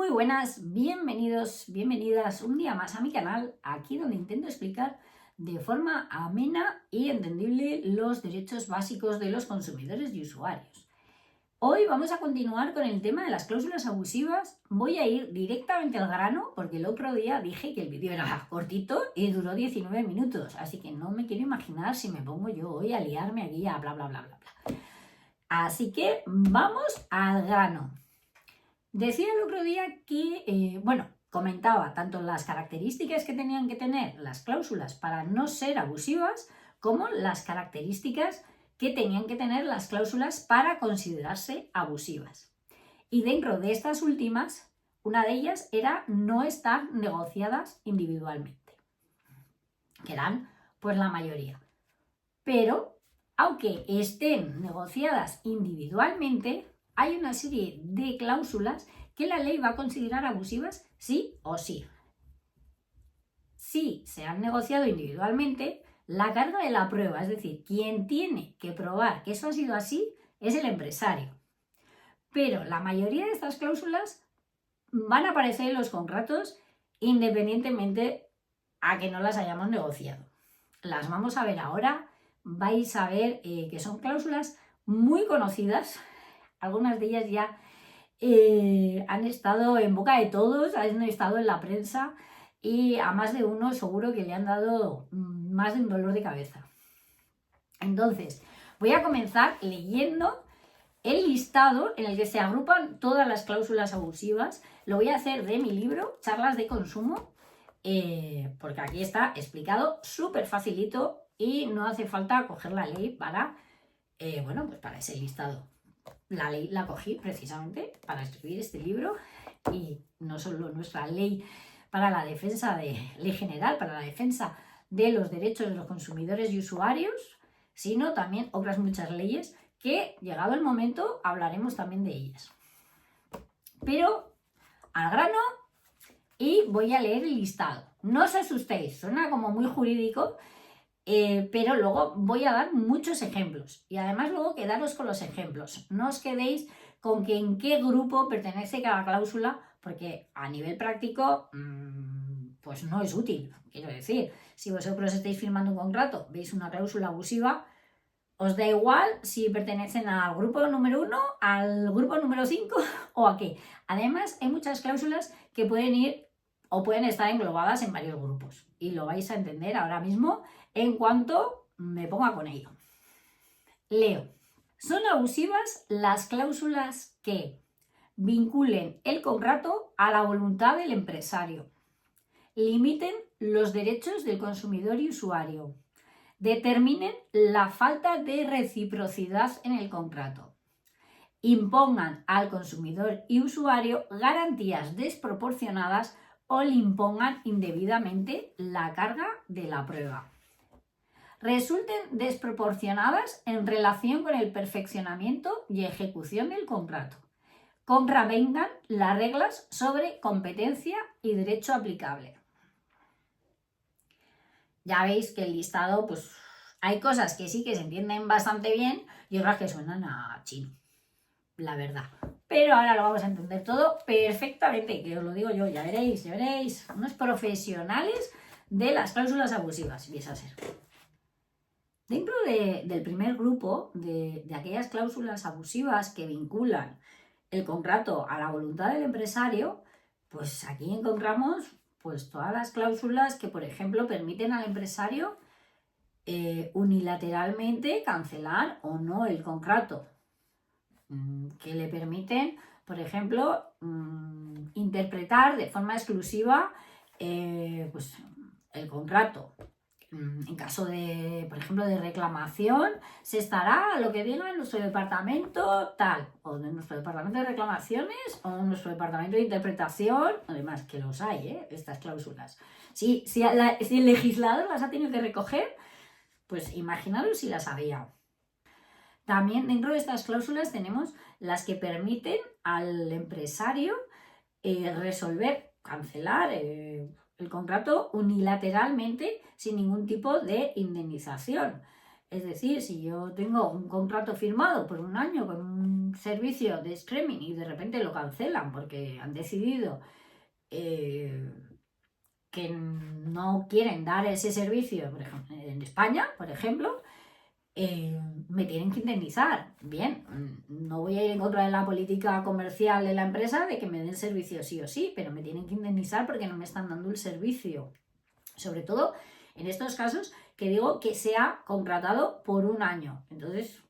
Muy buenas, bienvenidos, bienvenidas un día más a mi canal, aquí donde intento explicar de forma amena y entendible los derechos básicos de los consumidores y usuarios. Hoy vamos a continuar con el tema de las cláusulas abusivas. Voy a ir directamente al grano porque el otro día dije que el vídeo era cortito y duró 19 minutos, así que no me quiero imaginar si me pongo yo hoy a liarme aquí a bla bla bla bla bla. Así que vamos al grano. Decía el otro día que, comentaba tanto las características que tenían que tener las cláusulas para no ser abusivas, como las características que tenían que tener las cláusulas para considerarse abusivas. Y dentro de estas últimas, una de ellas era no estar negociadas individualmente, que eran pues la mayoría. Pero, aunque estén negociadas individualmente, hay una serie de cláusulas que la ley va a considerar abusivas sí o sí. Si se han negociado individualmente, la carga de la prueba, es decir, quien tiene que probar que eso ha sido así, es el empresario. Pero la mayoría de estas cláusulas van a aparecer en los contratos independientemente a que no las hayamos negociado. Las vamos a ver ahora. Vais a ver que son cláusulas muy conocidas. Algunas de ellas ya han estado en boca de todos, han estado en la prensa y a más de uno seguro que le han dado más de un dolor de cabeza. Entonces, voy a comenzar leyendo el listado en el que se agrupan todas las cláusulas abusivas. Lo voy a hacer de mi libro, Charlas de Consumo, porque aquí está explicado súper facilito y no hace falta coger la ley para, para ese listado. La ley la cogí precisamente para escribir este libro y no solo nuestra ley para la defensa de ley general, para la defensa de los derechos de los consumidores y usuarios, sino también otras muchas leyes que, llegado el momento, hablaremos también de ellas. Pero al grano y voy a leer el listado. No os asustéis, suena como muy jurídico, pero luego voy a dar muchos ejemplos y además luego quedaros con los ejemplos. No os quedéis con que en qué grupo pertenece cada cláusula, porque a nivel práctico pues no es útil. Quiero decir, si vosotros estáis firmando un contrato, veis una cláusula abusiva, os da igual si pertenecen al grupo número 1, al grupo número 5 o a qué. Además, hay muchas cláusulas que pueden ir o pueden estar englobadas en varios grupos y lo vais a entender ahora mismo en cuanto me ponga con ello. Leo. Son abusivas las cláusulas que vinculen el contrato a la voluntad del empresario, limiten los derechos del consumidor y usuario, determinen la falta de reciprocidad en el contrato, impongan al consumidor y usuario garantías desproporcionadas o le impongan indebidamente la carga de la prueba, resulten desproporcionadas en relación con el perfeccionamiento y ejecución del contrato, contravengan las reglas sobre competencia y derecho aplicable. Ya veis que el listado, pues hay cosas que sí que se entienden bastante bien y otras que suenan a chino, la verdad. Pero ahora lo vamos a entender todo perfectamente, que os lo digo yo, ya veréis, unos profesionales de las cláusulas abusivas, vais a ser. Dentro del primer grupo, de aquellas cláusulas abusivas que vinculan el contrato a la voluntad del empresario, pues aquí encontramos pues todas las cláusulas que, por ejemplo, permiten al empresario unilateralmente cancelar o no el contrato, que le permiten, por ejemplo, interpretar de forma exclusiva pues, el contrato. En caso de, por ejemplo, de reclamación, se estará a lo que diga nuestro departamento tal, o de nuestro departamento de reclamaciones, o nuestro departamento de interpretación, además que los hay, estas cláusulas. Si el legislador las ha tenido que recoger, pues imaginaros si las había. También dentro de estas cláusulas tenemos las que permiten al empresario resolver, cancelar el contrato unilateralmente sin ningún tipo de indemnización. Es decir, si yo tengo un contrato firmado por un año con un servicio de streaming y de repente lo cancelan porque han decidido que no quieren dar ese servicio, por ejemplo, en España, por ejemplo, me tienen que indemnizar. Bien, no voy a ir en contra de la política comercial de la empresa de que me den servicio sí o sí, pero me tienen que indemnizar porque no me están dando el servicio. Sobre todo en estos casos que digo que se ha contratado por un año. Entonces,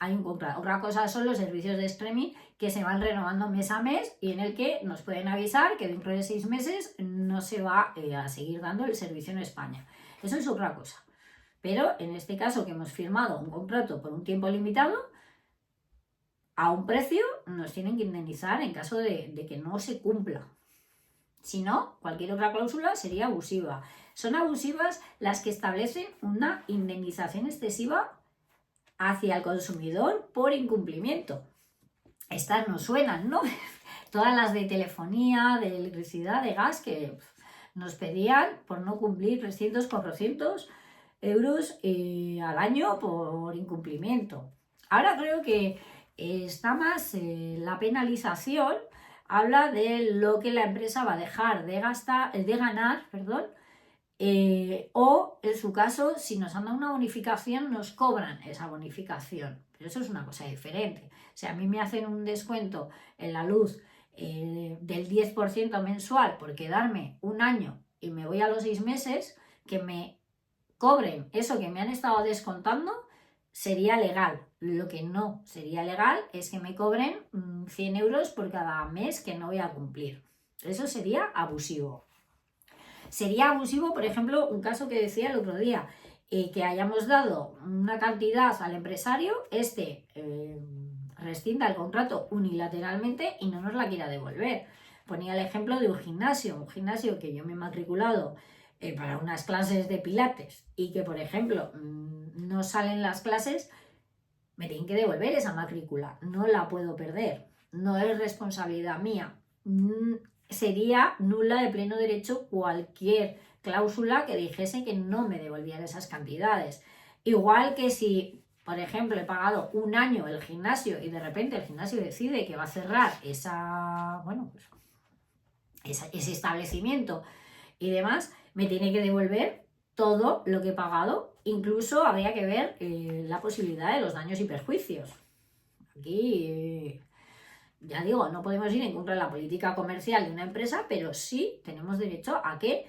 hay un contrato. Otra cosa son los servicios de streaming que se van renovando mes a mes y en el que nos pueden avisar que dentro de 6 meses no se va a seguir dando el servicio en España. Eso es otra cosa. Pero en este caso que hemos firmado un contrato por un tiempo limitado, a un precio nos tienen que indemnizar en caso de que no se cumpla. Si no, cualquier otra cláusula sería abusiva. Son abusivas las que establecen una indemnización excesiva hacia el consumidor por incumplimiento. Estas nos suenan, ¿no? Todas las de telefonía, de electricidad, de gas, que nos pedían por no cumplir 300, 400 euros al año por incumplimiento. Ahora creo que está más la penalización, habla de lo que la empresa va a dejar de ganar, o en su caso, si nos han dado una bonificación, nos cobran esa bonificación. Pero eso es una cosa diferente. O sea, a mí me hacen un descuento en la luz del 10% mensual por quedarme un año y me voy a los 6 meses, que me cobren eso que me han estado descontando, sería legal. Lo que no sería legal es que me cobren 100 euros por cada mes que no voy a cumplir. Eso sería abusivo. Sería abusivo, por ejemplo, un caso que decía el otro día, que hayamos dado una cantidad al empresario, rescinda el contrato unilateralmente y no nos la quiera devolver. Ponía el ejemplo de un gimnasio que yo me he matriculado para unas clases de pilates y que, por ejemplo, no salen las clases, me tienen que devolver esa matrícula, no la puedo perder, no es responsabilidad mía. Sería nula de pleno derecho cualquier cláusula que dijese que no me devolvían esas cantidades. Igual que si, por ejemplo, he pagado un año el gimnasio y de repente el gimnasio decide que va a cerrar ese establecimiento y demás, me tiene que devolver todo lo que he pagado. Incluso habría que ver la posibilidad de los daños y perjuicios. Aquí... ya digo, no podemos ir en contra de la política comercial de una empresa, pero sí tenemos derecho a que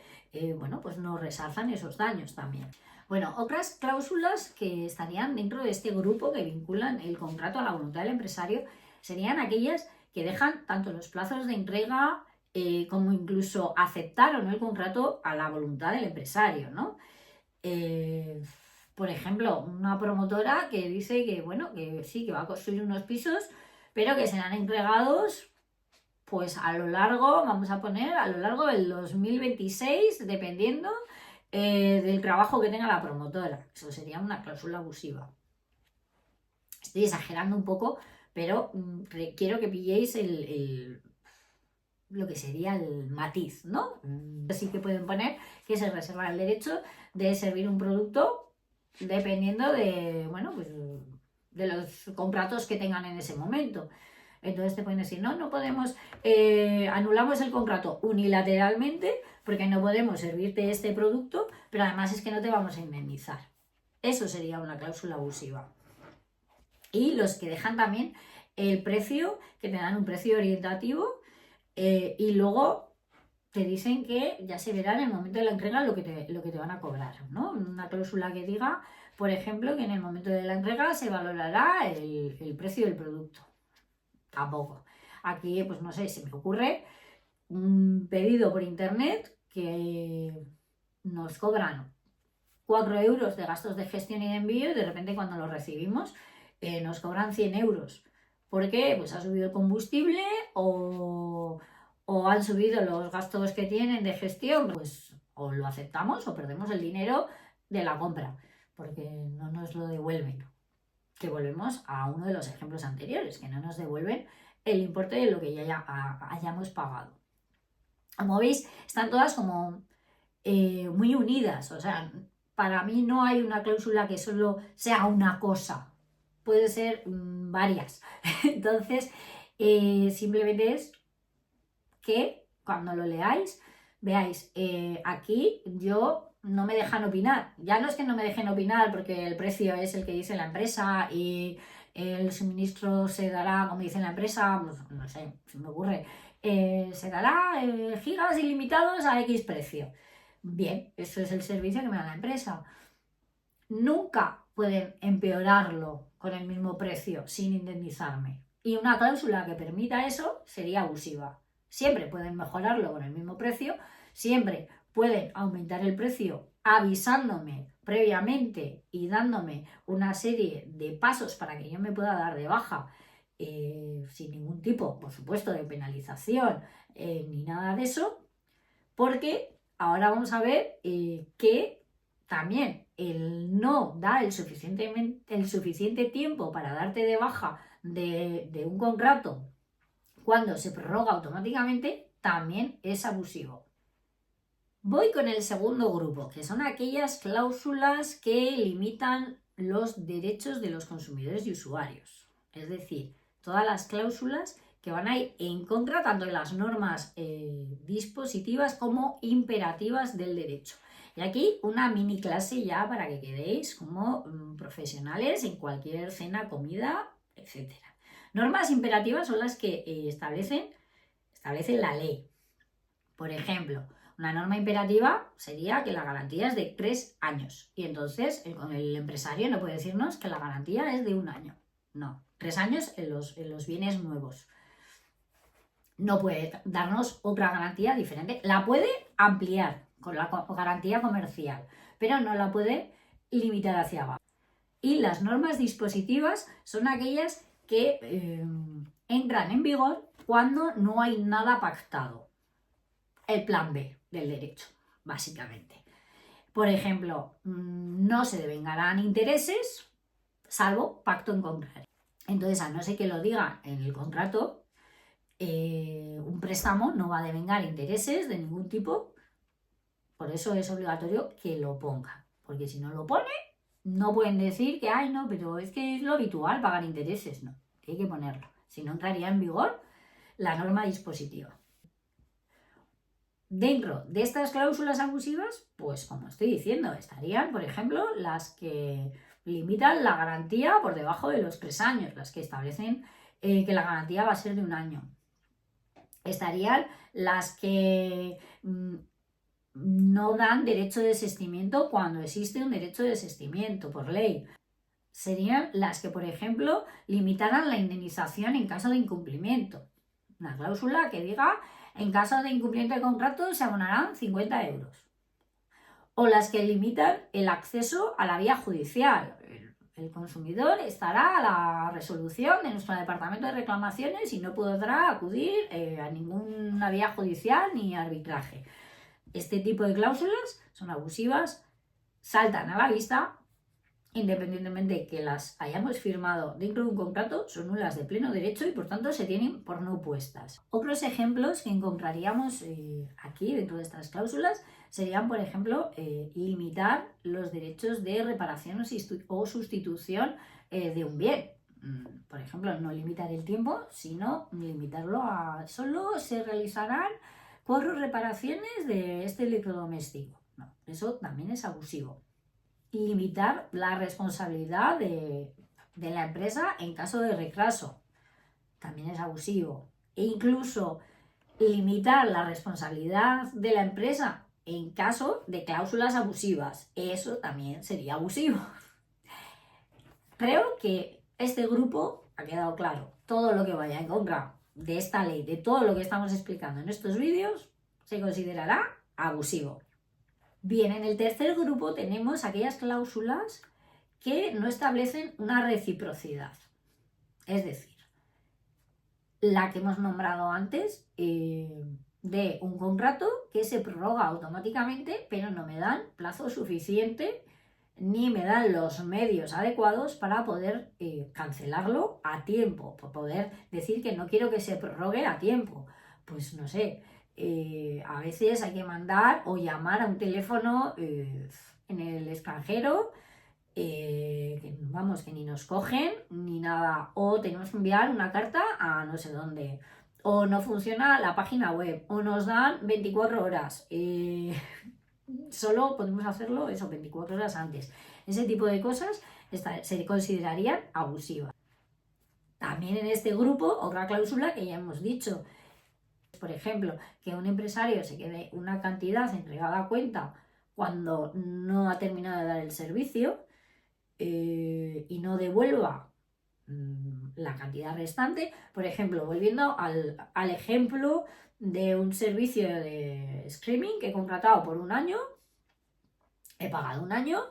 pues nos resarzan esos daños también. Bueno, otras cláusulas que estarían dentro de este grupo que vinculan el contrato a la voluntad del empresario serían aquellas que dejan tanto los plazos de entrega como incluso aceptar o no el contrato a la voluntad del empresario, ¿no? Por ejemplo, una promotora que dice que sí, que va a construir unos pisos, pero que serán entregados pues a lo largo del 2026, dependiendo del trabajo que tenga la promotora. Eso sería una cláusula abusiva. Estoy exagerando un poco, pero quiero que pilléis lo que sería el matiz, ¿no? Así que pueden poner que se reserva el derecho de servir un producto dependiendo de los contratos que tengan en ese momento. Entonces te pueden decir, no podemos, anulamos el contrato unilateralmente porque no podemos servirte este producto, pero además es que no te vamos a indemnizar. Eso sería una cláusula abusiva. Y los que dejan también el precio, que te dan un precio orientativo y luego te dicen que ya se verá en el momento de la entrega lo que te van a cobrar, ¿no? Una cláusula que diga, por ejemplo, que en el momento de la entrega se valorará el precio del producto. Tampoco. Aquí, pues no sé, se me ocurre un pedido por internet que nos cobran 4 euros de gastos de gestión y de envío y de repente cuando lo recibimos nos cobran 100 euros. ¿Por qué? Pues ha subido el combustible o han subido los gastos que tienen de gestión. Pues o lo aceptamos o perdemos el dinero de la compra porque no nos lo devuelven. Que volvemos a uno de los ejemplos anteriores, que no nos devuelven el importe de lo que ya hayamos pagado. Como veis, están todas como muy unidas. O sea, para mí no hay una cláusula que solo sea una cosa. puede ser varias. Entonces, simplemente es que cuando lo leáis, veáis, aquí yo no me dejan opinar. Ya no es que no me dejen opinar porque el precio es el que dice la empresa y el suministro se dará, como dice la empresa, pues, no sé, se me ocurre, se dará gigas ilimitados a X precio. Bien, eso es el servicio que me da la empresa. Nunca pueden empeorarlo con el mismo precio sin indemnizarme. Y una cláusula que permita eso sería abusiva. Siempre pueden mejorarlo con el mismo precio, siempre pueden aumentar el precio avisándome previamente y dándome una serie de pasos para que yo me pueda dar de baja sin ningún tipo, por supuesto, de penalización ni nada de eso, porque ahora vamos a ver que también el no dar el suficiente tiempo para darte de baja de un contrato cuando se prorroga automáticamente también es abusivo. Voy con el segundo grupo, que son aquellas cláusulas que limitan los derechos de los consumidores y usuarios. Es decir, todas las cláusulas que van a ir en contra tanto de las normas dispositivas como imperativas del derecho. Y aquí una mini clase ya para que quedéis como profesionales en cualquier cena, comida, etc. Normas imperativas son las que establecen la ley. Por ejemplo, una norma imperativa sería que la garantía es de 3 años y entonces el empresario no puede decirnos que la garantía es de 1 año. No, 3 años en los bienes nuevos. No puede darnos otra garantía diferente. La puede ampliar con la garantía comercial, pero no la puede limitar hacia abajo. Y las normas dispositivas son aquellas que entran en vigor cuando no hay nada pactado. El plan B del derecho, básicamente. Por ejemplo, no se devengarán intereses salvo pacto en contrario. Entonces, a no ser que lo diga en el contrato, un préstamo no va a devengar intereses de ningún tipo. Por eso es obligatorio que lo ponga. Porque si no lo pone, no pueden decir que, ay, no, pero es que es lo habitual pagar intereses. No, hay que ponerlo. Si no, entraría en vigor la norma dispositiva. Dentro de estas cláusulas abusivas, pues como estoy diciendo, estarían, por ejemplo, las que limitan la garantía por debajo de los 3 años, las que establecen que la garantía va a ser de 1 año. Estarían las que no dan derecho de desistimiento cuando existe un derecho de desistimiento por ley. Serían las que, por ejemplo, limitaran la indemnización en caso de incumplimiento. Una cláusula que diga, en caso de incumplimiento de contrato se abonarán 50 euros. O las que limitan el acceso a la vía judicial. El consumidor estará a la resolución de nuestro departamento de reclamaciones y no podrá acudir a ninguna vía judicial ni arbitraje. Este tipo de cláusulas son abusivas, saltan a la vista, independientemente de que las hayamos firmado dentro de un contrato, son nulas de pleno derecho y por tanto se tienen por no puestas. Otros ejemplos que encontraríamos aquí dentro de estas cláusulas serían, por ejemplo, limitar los derechos de reparación o sustitución de un bien. Por ejemplo, no limitar el tiempo, sino limitarlo a solo se realizarán 4 reparaciones de este electrodoméstico. No, eso también es abusivo. Limitar la responsabilidad de la empresa en caso de retraso, también es abusivo. E incluso limitar la responsabilidad de la empresa en caso de cláusulas abusivas, eso también sería abusivo. Creo que este grupo ha quedado claro. Todo lo que vaya en contra de esta ley, de todo lo que estamos explicando en estos vídeos, se considerará abusivo. Bien, en el tercer grupo tenemos aquellas cláusulas que no establecen una reciprocidad. Es decir, la que hemos nombrado antes de un contrato que se prorroga automáticamente, pero no me dan plazo suficiente ni me dan los medios adecuados para poder cancelarlo a tiempo, por poder decir que no quiero que se prorrogue a tiempo. Pues no sé, a veces hay que mandar o llamar a un teléfono en el extranjero que ni nos cogen ni nada, o tenemos que enviar una carta a no sé dónde, o no funciona la página web, o nos dan 24 horas. Solo podemos hacerlo eso 24 horas antes. Ese tipo de cosas se considerarían abusivas. También en este grupo, otra cláusula que ya hemos dicho, por ejemplo, que un empresario se quede una cantidad entregada a cuenta cuando no ha terminado de dar el servicio y no devuelva la cantidad restante. Por ejemplo, volviendo al ejemplo de un servicio de streaming que he contratado por un año, he pagado un año.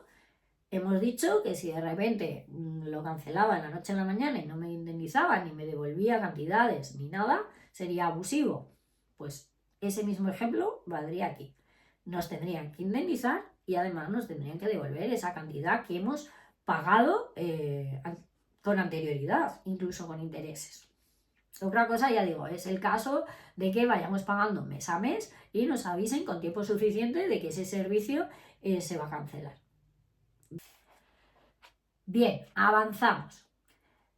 Hemos dicho que si de repente lo cancelaba en la noche a la mañana y no me indemnizaba ni me devolvía cantidades ni nada, sería abusivo. Pues ese mismo ejemplo valdría aquí. Nos tendrían que indemnizar y además nos tendrían que devolver esa cantidad que hemos pagado con anterioridad, incluso con intereses. Otra cosa, ya digo, es el caso de que vayamos pagando mes a mes y nos avisen con tiempo suficiente de que ese servicio se va a cancelar. Bien, avanzamos.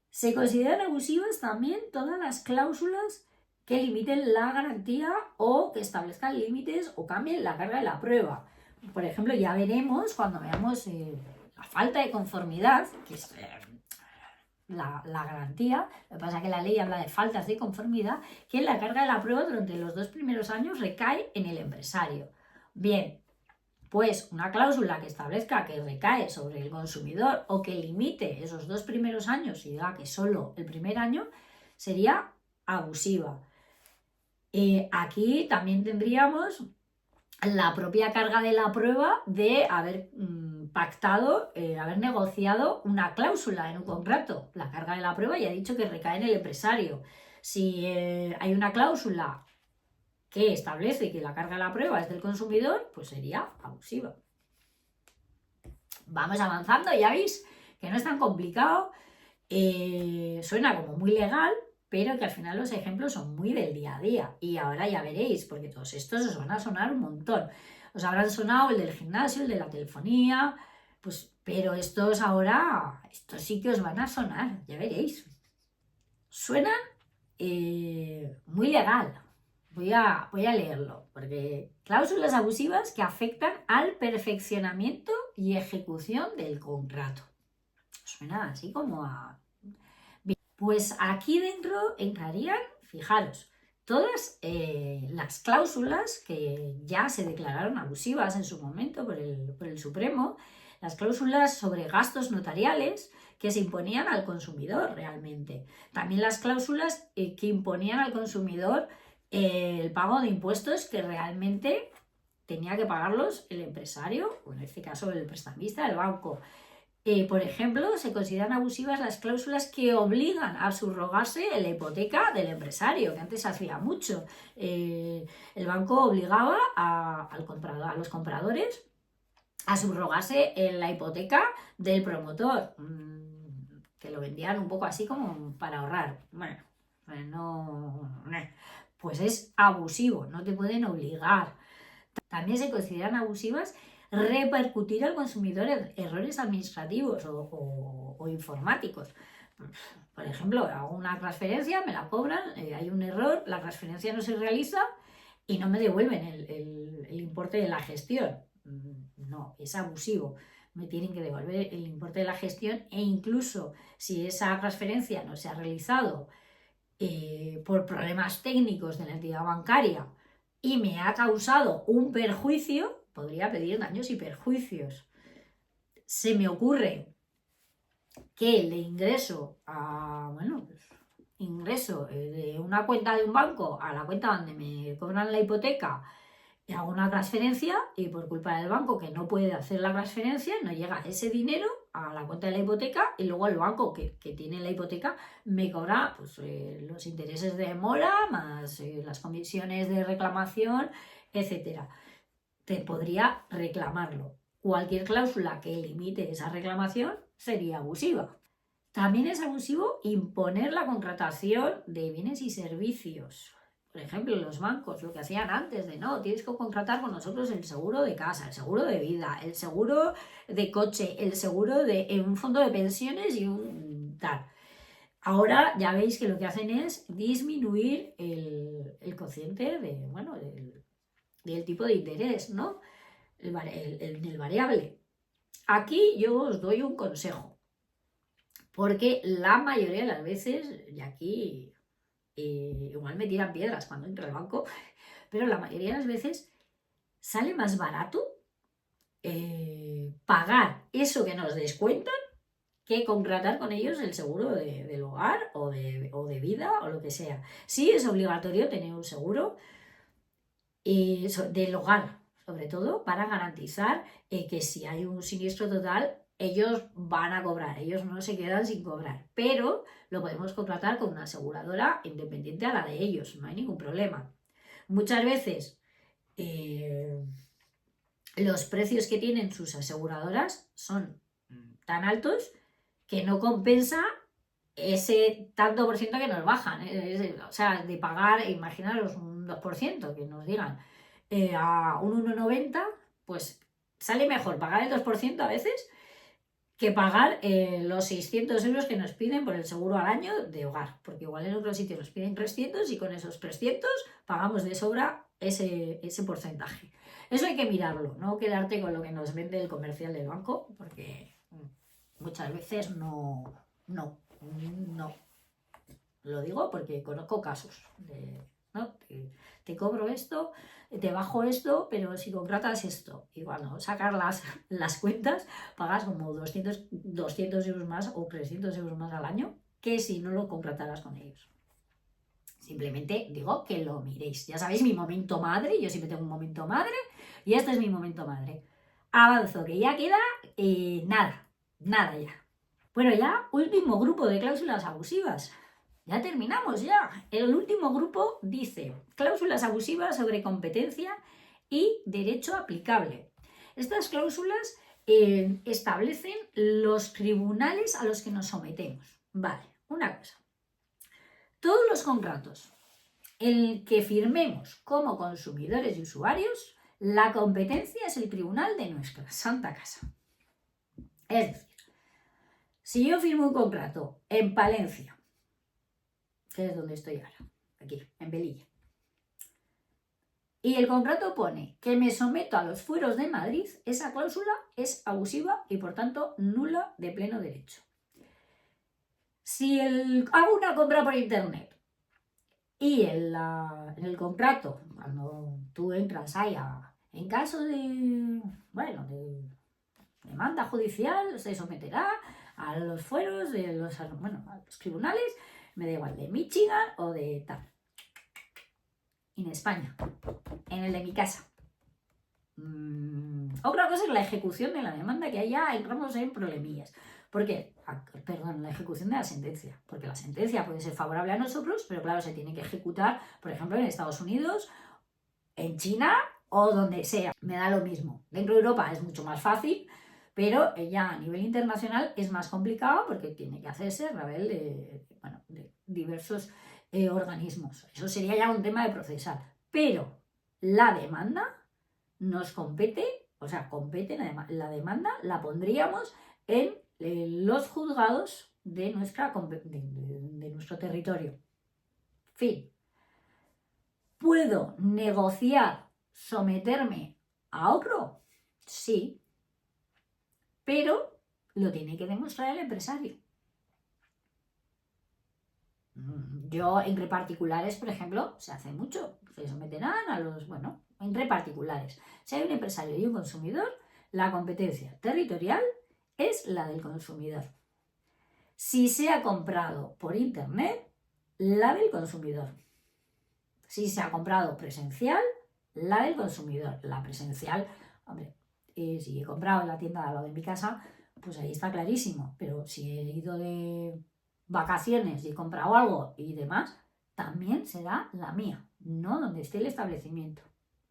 Se consideran abusivas también todas las cláusulas que limiten la garantía o que establezcan límites o cambien la carga de la prueba. Por ejemplo, ya veremos cuando veamos la falta de conformidad, que es la garantía. Lo que pasa es que la ley habla de faltas de conformidad, que la carga de la prueba durante los 2 primeros años recae en el empresario. Bien, pues una cláusula que establezca que recae sobre el consumidor o que limite esos 2 primeros años y diga que solo el primer año sería abusiva. Aquí también tendríamos la propia carga de la prueba de haber pactado, haber negociado una cláusula en un contrato. La carga de la prueba ya he dicho que recae en el empresario. Si hay una cláusula que establece que la carga de la prueba es del consumidor, pues sería abusiva. Vamos avanzando, ya veis que no es tan complicado, suena como muy legal, pero que al final los ejemplos son muy del día a día. Y ahora ya veréis, porque todos estos os van a sonar un montón. Os habrán sonado el del gimnasio, el de la telefonía, pues, pero estos sí que os van a sonar, ya veréis. Suena muy legal. Voy a leerlo, porque cláusulas abusivas que afectan al perfeccionamiento y ejecución del contrato. Suena así como a... Bien, pues aquí dentro entrarían, fijaros, todas las cláusulas que ya se declararon abusivas en su momento por el Supremo, las cláusulas sobre gastos notariales que se imponían al consumidor realmente. También las cláusulas que imponían al consumidor el pago de impuestos que realmente tenía que pagarlos el empresario, o en este caso el prestamista, el banco. Por ejemplo, se consideran abusivas las cláusulas que obligan a subrogarse la hipoteca del empresario, que antes se hacía mucho. El banco obligaba a los compradores a subrogarse en la hipoteca del promotor, que lo vendían un poco así como para ahorrar. Bueno, pues es abusivo, no te pueden obligar. También se consideran abusivas repercutir al consumidor errores administrativos o informáticos. Por ejemplo, hago una transferencia, me la cobran, hay un error, la transferencia no se realiza y no me devuelven el importe de la gestión. No, es abusivo. Me tienen que devolver el importe de la gestión e incluso si esa transferencia no se ha realizado por problemas técnicos de la entidad bancaria y me ha causado un perjuicio, podría pedir daños y perjuicios. Se me ocurre que le ingreso de una cuenta de un banco a la cuenta donde me cobran la hipoteca, y hago una transferencia y por culpa del banco que no puede hacer la transferencia, no llega ese dinero a la cuenta de la hipoteca y luego el banco que tiene la hipoteca me cobra pues, los intereses de mora más las comisiones de reclamación, etc. Te podría reclamarlo. Cualquier cláusula que limite esa reclamación sería abusiva. También es abusivo imponer la contratación de bienes y servicios por ejemplo, los bancos, lo que hacían antes de no, tienes que contratar con nosotros el seguro de casa, el seguro de vida, el seguro de coche, el seguro de un fondo de pensiones y un tal. Ahora ya veis que lo que hacen es disminuir el cociente del tipo de interés, ¿no? Del variable. Aquí yo os doy un consejo, porque la mayoría de las veces, y aquí igual me tiran piedras cuando entro al banco, pero la mayoría de las veces sale más barato pagar eso que nos descuentan que contratar con ellos el seguro del hogar o de vida o lo que sea. Sí es obligatorio tener un seguro del hogar, sobre todo para garantizar que si hay un siniestro total, ellos van a cobrar, ellos no se quedan sin cobrar, pero lo podemos contratar con una aseguradora independiente a la de ellos, no hay ningún problema. Muchas veces los precios que tienen sus aseguradoras son tan altos que no compensa ese tanto por ciento que nos bajan. O sea, de pagar, imaginaros un 2%, que nos digan a un 1,90, pues sale mejor pagar el 2% a veces que pagar los 600 euros que nos piden por el seguro al año de hogar, porque igual en otros sitios nos piden 300 y con esos 300 pagamos de sobra ese porcentaje. Eso hay que mirarlo, no quedarte con lo que nos vende el comercial del banco, porque muchas veces no. Lo digo porque conozco casos ¿no? Te cobro esto, te bajo esto, pero si contratas esto, y cuando sacas las cuentas, pagas como 200 euros más o 300 euros más al año que si no lo contrataras con ellos. Simplemente digo que lo miréis. Ya sabéis, mi momento madre, yo siempre tengo un momento madre, y este es mi momento madre. Avanzo, que ya queda nada ya. Bueno, ya último grupo de cláusulas abusivas. Ya terminamos ya. El último grupo dice cláusulas abusivas sobre competencia y derecho aplicable. Estas cláusulas establecen los tribunales a los que nos sometemos. Vale, una cosa. Todos los contratos en que firmemos como consumidores y usuarios, la competencia es el tribunal de nuestra santa casa. Es decir, si yo firmo un contrato en Palencia, que es donde estoy ahora, aquí, en Velilla, y el contrato pone que me someto a los fueros de Madrid, esa cláusula es abusiva y por tanto nula de pleno derecho. Si hago una compra por internet y en el contrato, cuando tú entras ahí en caso de demanda judicial, se someterá a los fueros de a los tribunales, me da igual, de Michigan o de tal. En España, en el de mi casa. Otra cosa es la ejecución de la demanda, que allá entramos en problemillas. Porque, la ejecución de la sentencia. Porque la sentencia puede ser favorable a nosotros, pero claro, se tiene que ejecutar, por ejemplo, en Estados Unidos, en China o donde sea. Me da lo mismo. Dentro de Europa es mucho más fácil, pero ya a nivel internacional es más complicado porque tiene que hacerse a nivel de diversos organismos. Eso sería ya un tema de procesar. Pero la demanda nos compete, o sea, la demanda la pondríamos en los juzgados de nuestro territorio. Fin. ¿Puedo negociar someterme a otro? Sí. Pero lo tiene que demostrar el empresario. Yo, entre particulares, por ejemplo, se hace mucho. Se someterán a entre particulares. Si hay un empresario y un consumidor, la competencia territorial es la del consumidor. Si se ha comprado por internet, la del consumidor. Si se ha comprado presencial, la del consumidor. La presencial, hombre, si he comprado en la tienda de al lado de mi casa, pues ahí está clarísimo. Pero si he ido de vacaciones y he comprado algo y demás, también será la mía, no donde esté el establecimiento.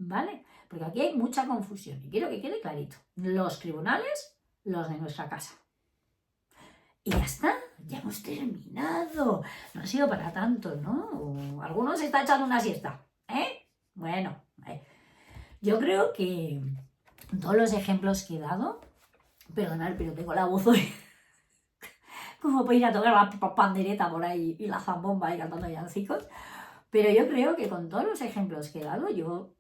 ¿Vale? Porque aquí hay mucha confusión y quiero que quede clarito. Los tribunales, los de nuestra casa. Y ya está. ya hemos terminado. No ha sido para tanto, ¿no? O algunos se está echando una siesta, ¿eh? Bueno, yo creo que todos los ejemplos que he dado, perdonad, pero tengo la voz hoy como para ir a tocar la pandereta por ahí y la zambomba ahí cantando villancicos, pero yo creo que con todos los ejemplos que he dado, yo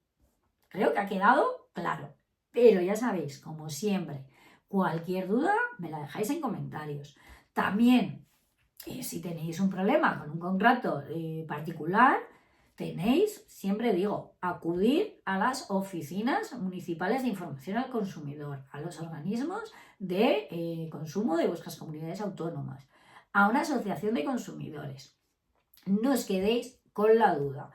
creo que ha quedado claro. Pero ya sabéis, como siempre, cualquier duda me la dejáis en comentarios. También, si tenéis un problema con un contrato particular, tenéis, siempre digo, acudir a las oficinas municipales de información al consumidor, a los organismos de consumo de vuestras comunidades autónomas, a una asociación de consumidores. No os quedéis con la duda.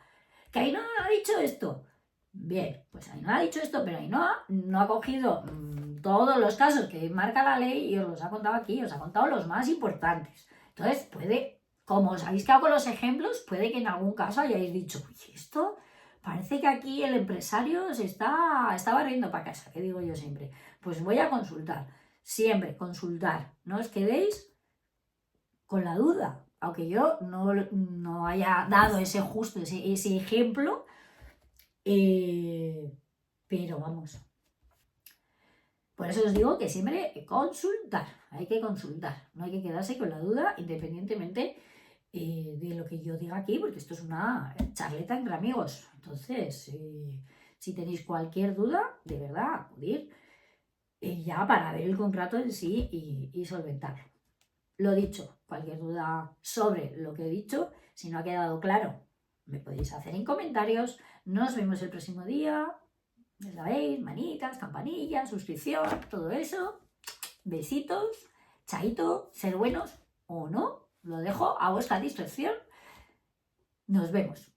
¿Que Ainhoa ha dicho esto? Bien, pues Ainhoa ha dicho esto, pero Ainhoa no ha cogido todos los casos que marca la ley y os los ha contado aquí, os ha contado los más importantes. Entonces, como os habéis quedado con los ejemplos, puede que en algún caso hayáis dicho, oye, esto parece que aquí el empresario se está barriendo para casa, que digo yo siempre. Pues voy a consultar, siempre consultar, no os quedéis con la duda, aunque yo no haya dado ese ejemplo, pero vamos. Por eso os digo que siempre hay que consultar, no hay que quedarse con la duda independientemente de lo que yo diga aquí, porque esto es una charleta entre amigos. Entonces, si tenéis cualquier duda, de verdad, acudir ya para ver el contrato en sí y solventarlo. Lo dicho, cualquier duda sobre lo que he dicho, si no ha quedado claro, me podéis hacer en comentarios. Nos vemos el próximo día. Ya sabéis, manitas, campanillas, suscripción, todo eso. Besitos, chaito, ser buenos o no, lo dejo a vuestra discreción. Nos vemos.